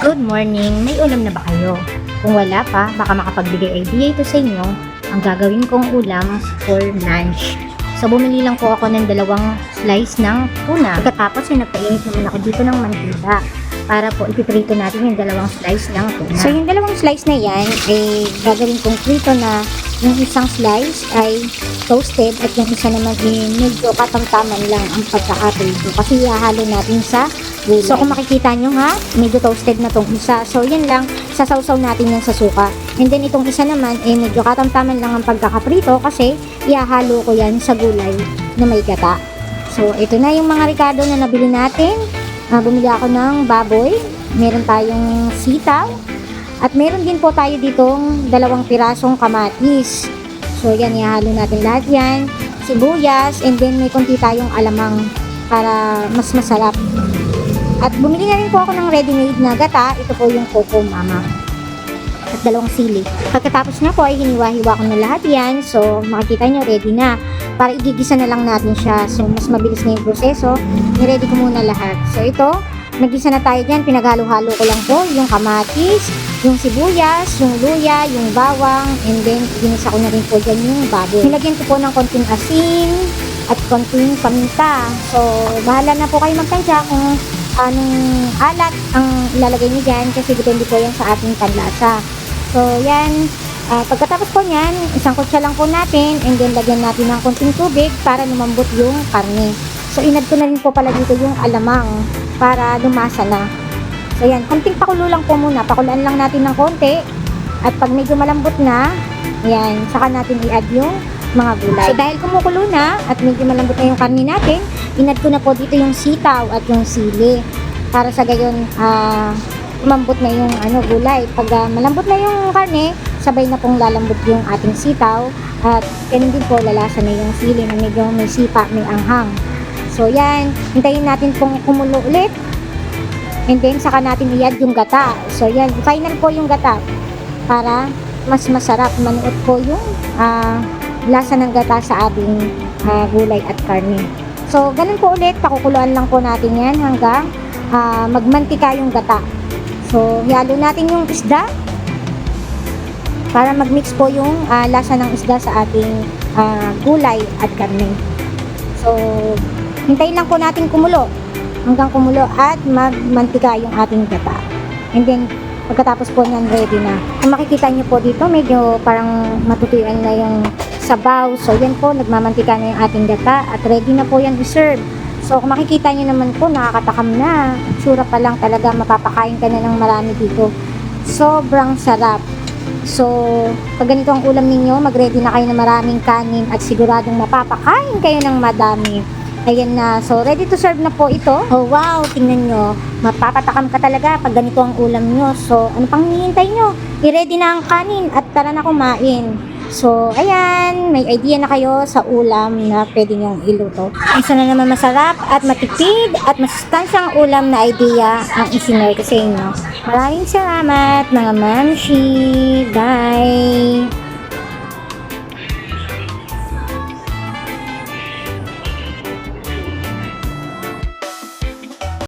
Good morning! May ulam na ba kayo? Kung wala pa, baka makapagbigay idea ito sa inyo ang gagawin kong ulam for lunch. So, bumili lang po ako ng 2 slice ng tuna. Pagkatapos, nagpainit naman ako dito ng mantika para po ipiprito natin yung 2 slice ng tuna. So, yung 2 slice na yan, ay gagawin kong prito na yung isang slice ay toasted at yung isa naman ay medyo katamtaman lang ang pagkakaprito kasi ihahalo natin sa gulay. So, kung makikita nyo ha, medyo toasted na tong isa. So, yan lang, sasawsaw natin yan sa suka. And then, itong isa naman, medyo katamtaman lang ang pagkakaprito kasi ihahalo ko yan sa gulay na may gata. So, ito na yung mga ricado na nabili natin. Bumili ako ng baboy. Meron tayong sitaw. At meron din po tayo ditong 2 pirasong kamatis. So, yan, ihahalo natin lahat yan. Sibuyas, and then may konti tayong alamang para mas masarap. At bumili na rin po ako ng ready-made na gata. Ito po yung Coco Mama. At 2 sili. Pagkatapos na po ay hiniwa-hiwa ko na lahat yan. So, makikita nyo, ready na. Para igigisa na lang natin siya. So, mas mabilis na yung proseso. Niready ko muna lahat. So, ito, nagisa na tayo dyan. Pinaghalo-halo ko lang po yung kamatis, yung sibuyas, yung luya, yung bawang, and then, ginisa ko na rin po dyan yung baboy. Nilagyan ko po ng konting asin at konting paminta. So, bahala na po kayo magtansya kung anong alat ang ilalagay niyo dyan kasi depende po yan sa ating panlasa. So, yan. Pagkatapos po nyan, isang kutsa lang po natin and then lagyan natin ng konting tubig para lumambot yung karne. So, inad ko na rin po pala dito yung alamang para lumasa na. So, yan. Konting pakulo lang po muna. Pakulaan lang natin ng konti. At pag medyo malambot na, yan, saka natin i-add yung mga gulay. So, dahil kumukulo na at medyo malambot na yung karne natin, inad ko na po dito yung sitaw at yung sili. Para sa gayon, umambot na yung gulay. Pag malambot na yung karne, sabay na pong lalambot yung ating sitaw. At ganun din po, lalasa na yung sili na medyo may sipa, may anghang. So, yan. Hintayin natin pong kumulo ulit. And then, saka natin i-add yung gata. So, yan. Final po yung gata para mas masarap manuot po yung lasa ng gata sa ating gulay at karne. So, ganun po ulit. Pakukuluan lang po natin yan hanggang magmantika yung gata. So, halo natin yung isda para magmix po yung lasa ng isda sa ating gulay at karne. So, hintayin lang po natin kumulo hanggang kumulo at magmantika yung ating gata. And then, pagkatapos po niyan, ready na. Kung makikita nyo po dito, medyo parang matutuyuan na yung sabaw. So, yan po, nagmamantika na yung ating gata at ready na po yan i-serve. So, kung makikita nyo naman po, nakakatakam na. Sura pa lang talaga, mapapakain ka na ng marami dito. Sobrang sarap. So, pag ganito ang ulam ninyo, mag-ready na kayo ng maraming kanin at siguradong mapapakain kayo ng madami. Ayan na. So, ready to serve na po ito. Oh, wow! Tingnan nyo. Mapapatakam ka talaga pag ganito ang ulam nyo. So, ano pang hinihintay nyo? I-ready na ang kanin at tara na kumain. So, ayan, may idea na kayo sa ulam na pwede nyong iluto. Isa na naman masarap at matipid at masustansyang ulam na idea ang isinare ko sa inyo. Maraming salamat mga mamshi. Bye!